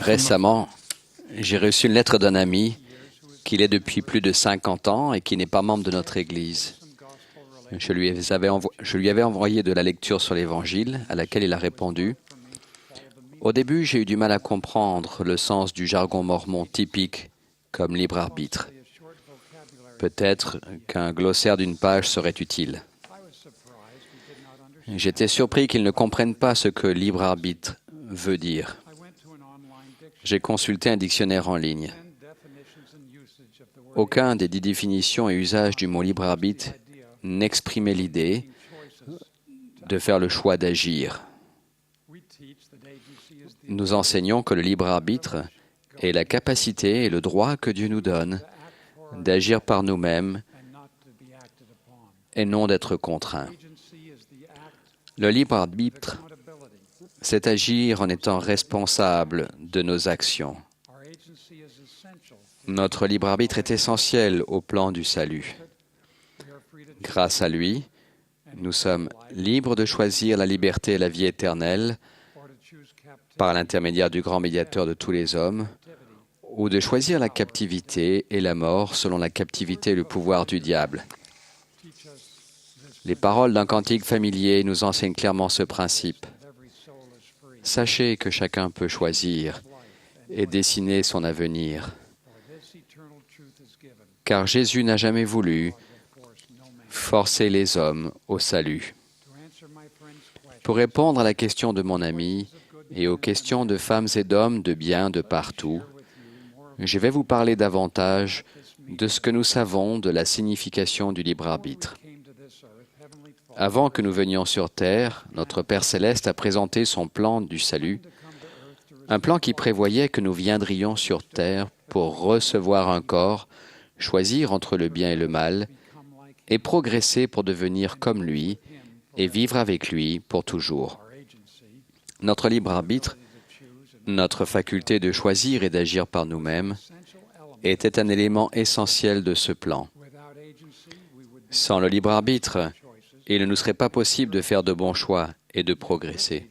Récemment, j'ai reçu une lettre d'un ami qui l'est depuis plus de 50 ans et qui n'est pas membre de notre Église. Je lui avais envoyé de la lecture sur l'Évangile, à laquelle il a répondu. Au début, j'ai eu du mal à comprendre le sens du jargon mormon typique comme libre arbitre. Peut-être qu'un glossaire d'une page serait utile. J'étais surpris qu'il ne comprenne pas ce que libre arbitre veut dire. J'ai consulté un dictionnaire en ligne. Aucun des 10 définitions et usages du mot libre arbitre n'exprimait l'idée de faire le choix d'agir. Nous enseignons que le libre arbitre est la capacité et le droit que Dieu nous donne d'agir par nous-mêmes et non d'être contraints. Le libre arbitre, c'est agir en étant responsable de nos actions. Notre libre arbitre est essentiel au plan du salut. Grâce à lui, nous sommes libres de choisir la liberté et la vie éternelle par l'intermédiaire du grand médiateur de tous les hommes, ou de choisir la captivité et la mort selon la captivité et le pouvoir du diable. Les paroles d'un cantique familier nous enseignent clairement ce principe. Sachez que chacun peut choisir et dessiner son avenir, car Jésus n'a jamais voulu forcer les hommes au salut. Pour répondre à la question de mon ami et aux questions de femmes et d'hommes de bien de partout, je vais vous parler davantage de ce que nous savons de la signification du libre arbitre. Avant que nous venions sur Terre, notre Père Céleste a présenté son plan du salut, un plan qui prévoyait que nous viendrions sur Terre pour recevoir un corps, choisir entre le bien et le mal, et progresser pour devenir comme lui et vivre avec lui pour toujours. Notre libre arbitre, notre faculté de choisir et d'agir par nous-mêmes, était un élément essentiel de ce plan. Sans le libre arbitre, il ne nous serait pas possible de faire de bons choix et de progresser.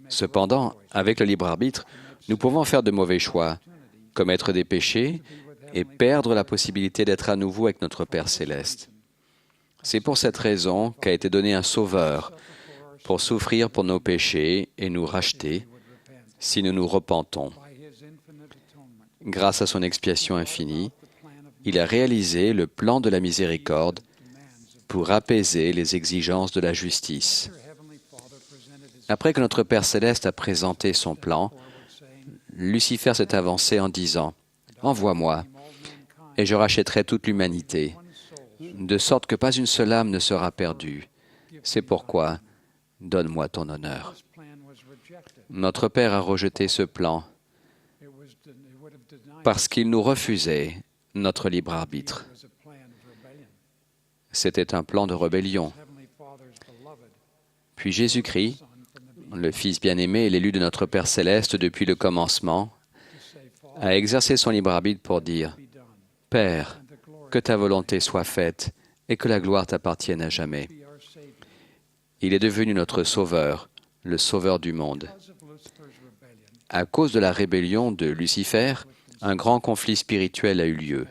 Cependant, avec le libre arbitre, nous pouvons faire de mauvais choix, commettre des péchés et perdre la possibilité d'être à nouveau avec notre Père Céleste. C'est pour cette raison qu'a été donné un Sauveur pour souffrir pour nos péchés et nous racheter si nous nous repentons. Grâce à son expiation infinie, il a réalisé le plan de la miséricorde pour apaiser les exigences de la justice. Après que notre Père Céleste a présenté son plan, Lucifer s'est avancé en disant « Envoie-moi, et je rachèterai toute l'humanité, de sorte que pas une seule âme ne sera perdue. C'est pourquoi, donne-moi ton honneur. » Notre Père a rejeté ce plan parce qu'il nous refusait notre libre arbitre. C'était un plan de rébellion. Puis Jésus-Christ, le Fils bien-aimé et l'élu de notre Père Céleste depuis le commencement, a exercé son libre arbitre pour dire « Père, que ta volonté soit faite et que la gloire t'appartienne à jamais. » Il est devenu notre Sauveur, le Sauveur du monde. À cause de la rébellion de Lucifer, un grand conflit spirituel a eu lieu.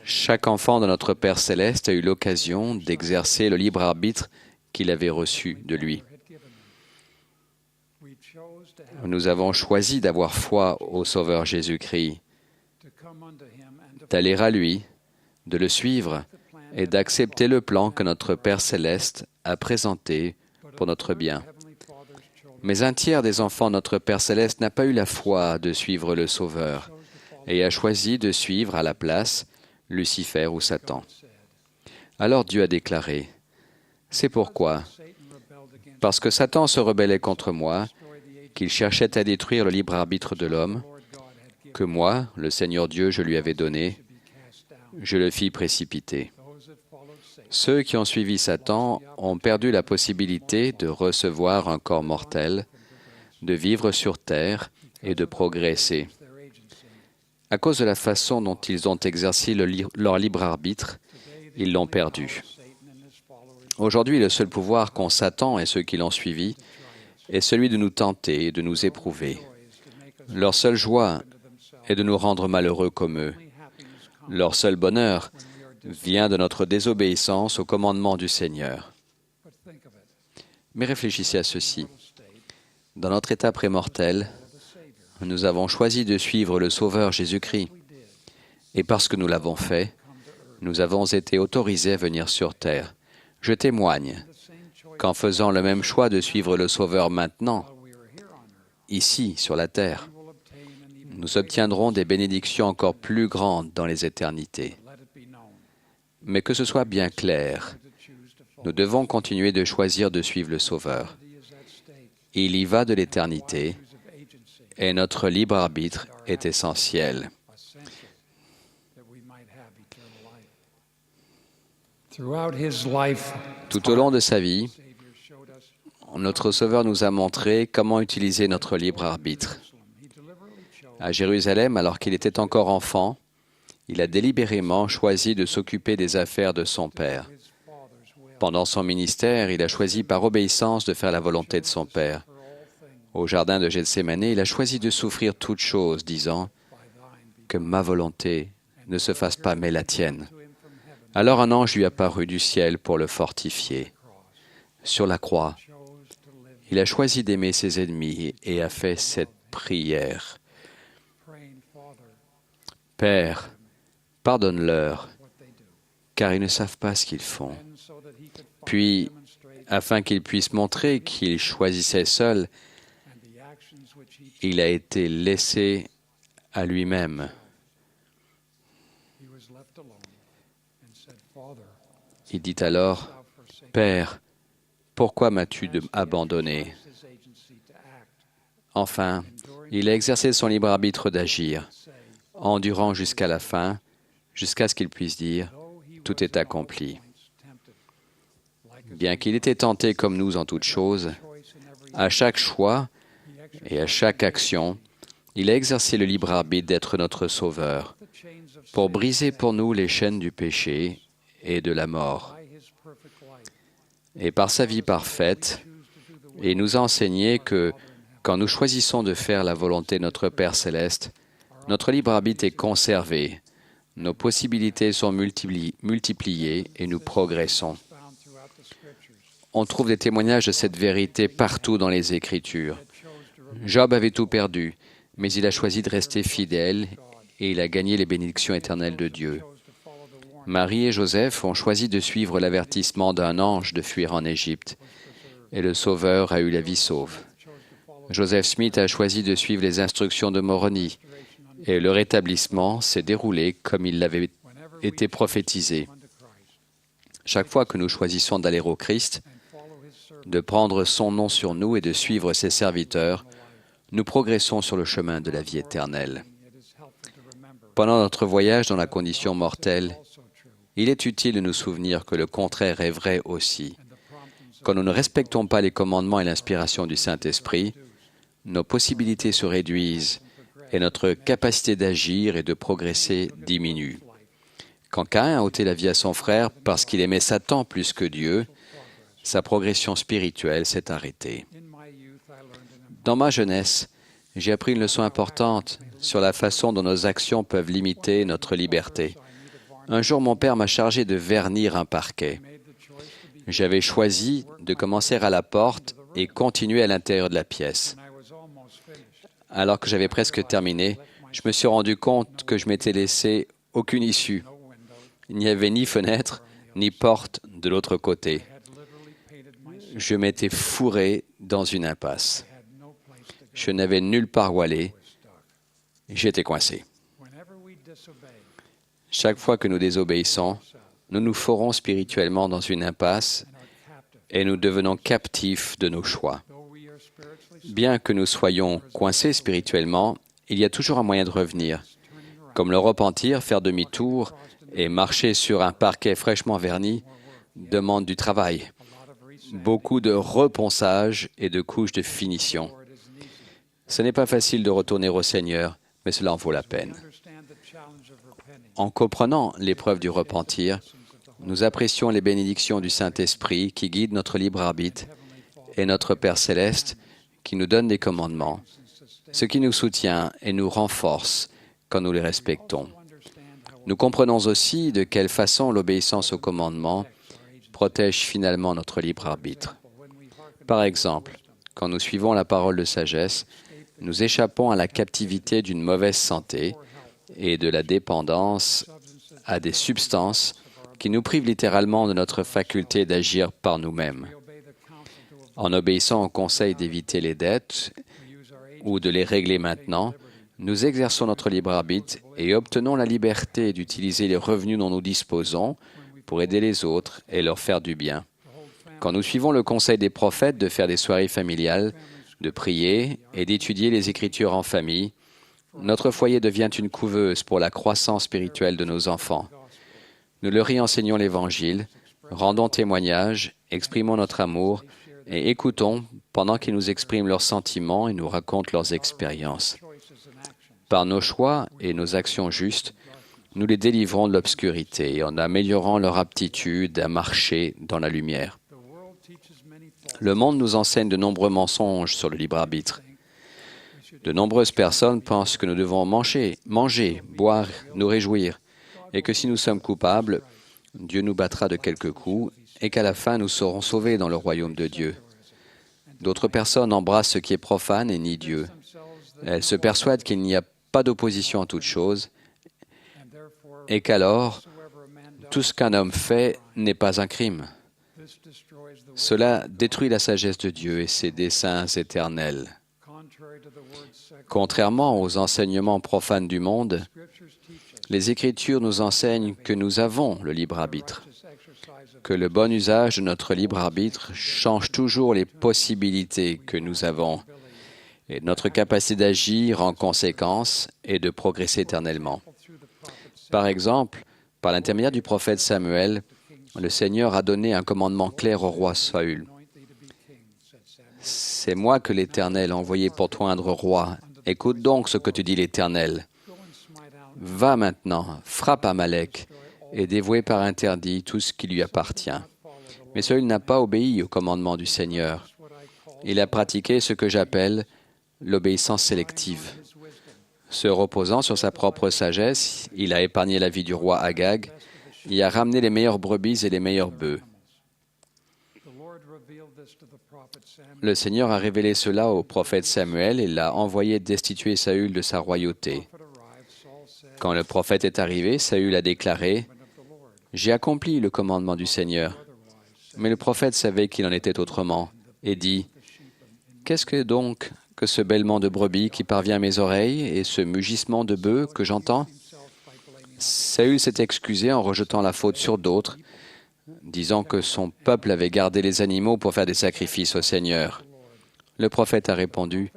Chaque enfant de notre Père Céleste a eu l'occasion d'exercer le libre arbitre qu'il avait reçu de lui. Nous avons choisi d'avoir foi au Sauveur Jésus-Christ, d'aller à lui, de le suivre et d'accepter le plan que notre Père Céleste a présenté pour notre bien. Mais un tiers des enfants de notre Père Céleste n'a pas eu la foi de suivre le Sauveur et a choisi de suivre à la place Lucifer ou Satan. Alors Dieu a déclaré, « C'est pourquoi, parce que Satan se rebellait contre moi, qu'il cherchait à détruire le libre arbitre de l'homme, que moi, le Seigneur Dieu, je lui avais donné, je le fis précipiter. Ceux qui ont suivi Satan ont perdu la possibilité de recevoir un corps mortel, de vivre sur terre et de progresser. À cause de la façon dont ils ont exercé leur libre arbitre, ils l'ont perdu. Aujourd'hui, le seul pouvoir qu'ont Satan et ceux qui l'ont suivi est celui de nous tenter et de nous éprouver. Leur seule joie est de nous rendre malheureux comme eux. Leur seul bonheur vient de notre désobéissance au commandement du Seigneur. Mais réfléchissez à ceci. Dans notre état prémortel, nous avons choisi de suivre le Sauveur Jésus-Christ. Et parce que nous l'avons fait, nous avons été autorisés à venir sur terre. Je témoigne qu'en faisant le même choix de suivre le Sauveur maintenant, ici, sur la terre, nous obtiendrons des bénédictions encore plus grandes dans les éternités. Mais que ce soit bien clair, nous devons continuer de choisir de suivre le Sauveur. Il y va de l'éternité et notre libre arbitre est essentiel. Tout au long de sa vie, notre Sauveur nous a montré comment utiliser notre libre arbitre. À Jérusalem, alors qu'il était encore enfant, il a délibérément choisi de s'occuper des affaires de son Père. Pendant son ministère, il a choisi par obéissance de faire la volonté de son Père. Au jardin de Gethsémane, il a choisi de souffrir toutes choses, disant « Que ma volonté ne se fasse pas, mais la tienne. » Alors un ange lui apparut du ciel pour le fortifier. Sur la croix, il a choisi d'aimer ses ennemis et a fait cette prière. « Père, pardonne-leur, car ils ne savent pas ce qu'ils font. » Puis, afin qu'il puisse montrer qu'il choisissait seul, il a été laissé à lui-même. Il dit alors, « Père, pourquoi m'as-tu abandonné ?» Enfin, il a exercé son libre arbitre d'agir, endurant jusqu'à la fin, jusqu'à ce qu'il puisse dire « Tout est accompli ». Bien qu'il était tenté comme nous en toutes choses, à chaque choix et à chaque action, il a exercé le libre arbitre d'être notre Sauveur, pour briser pour nous les chaînes du péché et de la mort. Et par sa vie parfaite, il nous a enseigné que quand nous choisissons de faire la volonté de notre Père céleste, notre libre arbitre est conservé, nos possibilités sont multipliées et nous progressons. On trouve des témoignages de cette vérité partout dans les Écritures. Job avait tout perdu, mais il a choisi de rester fidèle et il a gagné les bénédictions éternelles de Dieu. Marie et Joseph ont choisi de suivre l'avertissement d'un ange de fuir en Égypte, et le Sauveur a eu la vie sauve. Joseph Smith a choisi de suivre les instructions de Moroni, et le rétablissement s'est déroulé comme il l'avait été prophétisé. Chaque fois que nous choisissons d'aller au Christ, de prendre son nom sur nous et de suivre ses serviteurs, nous progressons sur le chemin de la vie éternelle. Pendant notre voyage dans la condition mortelle, il est utile de nous souvenir que le contraire est vrai aussi. Quand nous ne respectons pas les commandements et l'inspiration du Saint-Esprit, nos possibilités se réduisent et notre capacité d'agir et de progresser diminue. Quand Caïn a ôté la vie à son frère parce qu'il aimait Satan plus que Dieu, sa progression spirituelle s'est arrêtée. Dans ma jeunesse, j'ai appris une leçon importante sur la façon dont nos actions peuvent limiter notre liberté. Un jour, mon père m'a chargé de vernir un parquet. J'avais choisi de commencer à la porte et continuer à l'intérieur de la pièce. Alors que j'avais presque terminé, je me suis rendu compte que je m'étais laissé aucune issue. Il n'y avait ni fenêtre, ni porte de l'autre côté. Je m'étais fourré dans une impasse. Je n'avais nulle part où aller. J'étais coincé. Chaque fois que nous désobéissons, nous nous fourrons spirituellement dans une impasse et nous devenons captifs de nos choix. Bien que nous soyons coincés spirituellement, il y a toujours un moyen de revenir. Comme le repentir, faire demi-tour et marcher sur un parquet fraîchement verni demande du travail, beaucoup de reponçage et de couches de finition. Ce n'est pas facile de retourner au Seigneur, mais cela en vaut la peine. En comprenant l'épreuve du repentir, nous apprécions les bénédictions du Saint-Esprit qui guide notre libre arbitre et notre Père céleste qui nous donne des commandements, ce qui nous soutient et nous renforce quand nous les respectons. Nous comprenons aussi de quelle façon l'obéissance aux commandements protège finalement notre libre arbitre. Par exemple, quand nous suivons la parole de sagesse, nous échappons à la captivité d'une mauvaise santé et de la dépendance à des substances qui nous privent littéralement de notre faculté d'agir par nous-mêmes. En obéissant au conseil d'éviter les dettes ou de les régler maintenant, nous exerçons notre libre arbitre et obtenons la liberté d'utiliser les revenus dont nous disposons pour aider les autres et leur faire du bien. Quand nous suivons le conseil des prophètes de faire des soirées familiales, de prier et d'étudier les Écritures en famille, notre foyer devient une couveuse pour la croissance spirituelle de nos enfants. Nous leur y enseignons l'Évangile, rendons témoignage, exprimons notre amour et écoutons pendant qu'ils nous expriment leurs sentiments et nous racontent leurs expériences. Par nos choix et nos actions justes, nous les délivrons de l'obscurité en améliorant leur aptitude à marcher dans la lumière. Le monde nous enseigne de nombreux mensonges sur le libre arbitre. De nombreuses personnes pensent que nous devons manger, boire, nous réjouir, et que si nous sommes coupables, Dieu nous battra de quelques coups et qu'à la fin nous serons sauvés dans le royaume de Dieu. D'autres personnes embrassent ce qui est profane et nient Dieu. Elles se persuadent qu'il n'y a pas d'opposition en toute chose et qu'alors, tout ce qu'un homme fait n'est pas un crime. Cela détruit la sagesse de Dieu et ses desseins éternels. Contrairement aux enseignements profanes du monde, les Écritures nous enseignent que nous avons le libre arbitre, que le bon usage de notre libre arbitre change toujours les possibilités que nous avons et notre capacité d'agir en conséquence et de progresser éternellement. Par exemple, par l'intermédiaire du prophète Samuel, le Seigneur a donné un commandement clair au roi Saül. « C'est moi que l'Éternel a envoyé pour t'oindre roi. Écoute donc ce que te dit l'Éternel. Va maintenant, frappe Amalek et dévouer par interdit tout ce qui lui appartient. » Mais Saül n'a pas obéi au commandement du Seigneur. Il a pratiqué ce que j'appelle l'obéissance sélective. Se reposant sur sa propre sagesse, il a épargné la vie du roi Agag et a ramené les meilleures brebis et les meilleurs bœufs. Le Seigneur a révélé cela au prophète Samuel et l'a envoyé destituer Saül de sa royauté. Quand le prophète est arrivé, Saül a déclaré « J'ai accompli le commandement du Seigneur. » Mais le prophète savait qu'il en était autrement et dit « Qu'est-ce que donc que ce bêlement de brebis qui parvient à mes oreilles et ce mugissement de bœufs que j'entends ?» Saül s'est excusé en rejetant la faute sur d'autres, disant que son peuple avait gardé les animaux pour faire des sacrifices au Seigneur. Le prophète a répondu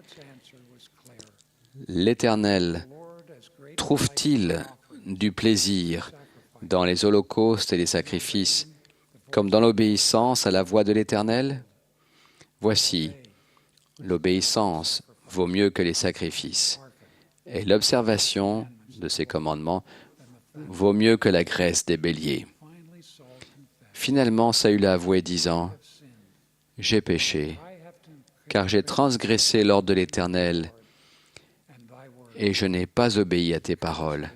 « L'Éternel trouve-t-il du plaisir dans les holocaustes et les sacrifices, comme dans l'obéissance à la voix de l'Éternel? Voici, l'obéissance vaut mieux que les sacrifices, et l'observation de ses commandements vaut mieux que la graisse des béliers. » Finalement, Saül a avoué, disant « J'ai péché, car j'ai transgressé l'ordre de l'Éternel, et je n'ai pas obéi à tes paroles.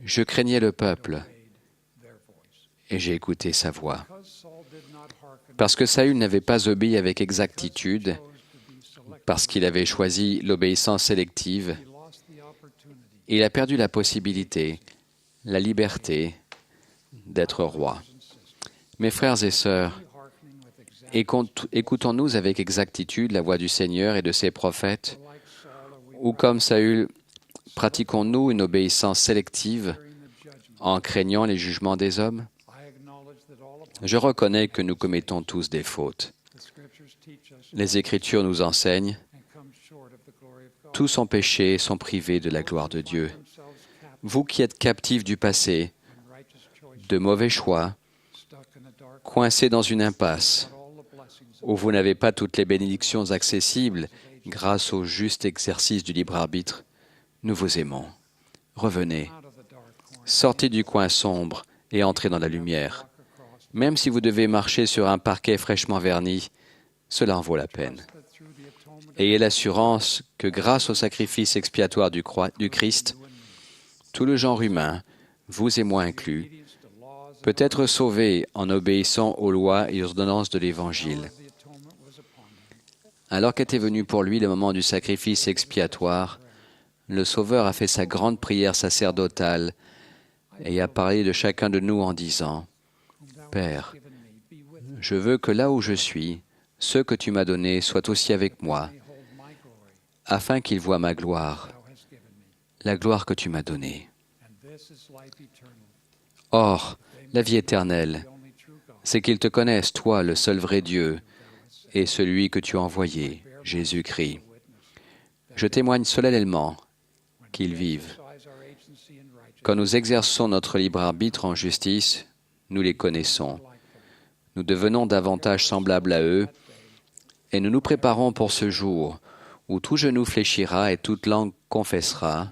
Je craignais le peuple, et j'ai écouté sa voix. » Parce que Saül n'avait pas obéi avec exactitude, parce qu'il avait choisi l'obéissance sélective, il a perdu la possibilité, la liberté d'être roi. Mes frères et sœurs, écoutons-nous avec exactitude la voix du Seigneur et de ses prophètes, ou comme Saül, pratiquons-nous une obéissance sélective en craignant les jugements des hommes? Je reconnais que nous commettons tous des fautes. Les Écritures nous enseignent, tous ont péché et sont privés de la gloire de Dieu. Vous qui êtes captifs du passé, de mauvais choix, coincés dans une impasse, où vous n'avez pas toutes les bénédictions accessibles grâce au juste exercice du libre arbitre, nous vous aimons. Revenez, sortez du coin sombre et entrez dans la lumière. Même si vous devez marcher sur un parquet fraîchement verni, cela en vaut la peine. Ayez l'assurance que grâce au sacrifice expiatoire du Christ, tout le genre humain, vous et moi inclus, peut être sauvé en obéissant aux lois et aux ordonnances de l'Évangile. Alors qu'était venu pour lui le moment du sacrifice expiatoire, le Sauveur a fait sa grande prière sacerdotale et a parlé de chacun de nous en disant, « Père, je veux que là où je suis, ceux que tu m'as donnés soient aussi avec moi, afin qu'ils voient ma gloire, la gloire que tu m'as donnée. » Or, la vie éternelle, c'est qu'ils te connaissent, toi, le seul vrai Dieu, et celui que tu as envoyé, Jésus-Christ. Je témoigne solennellement qu'ils vivent. Quand nous exerçons notre libre arbitre en justice, nous les connaissons. Nous devenons davantage semblables à eux, et nous nous préparons pour ce jour où tout genou fléchira et toute langue confessera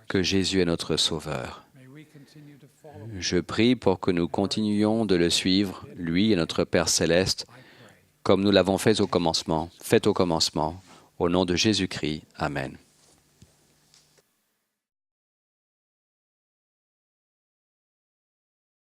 que Jésus est notre Sauveur. Je prie pour que nous continuions de le suivre, lui et notre Père céleste, comme nous l'avons fait au commencement, au nom de Jésus-Christ. Amen.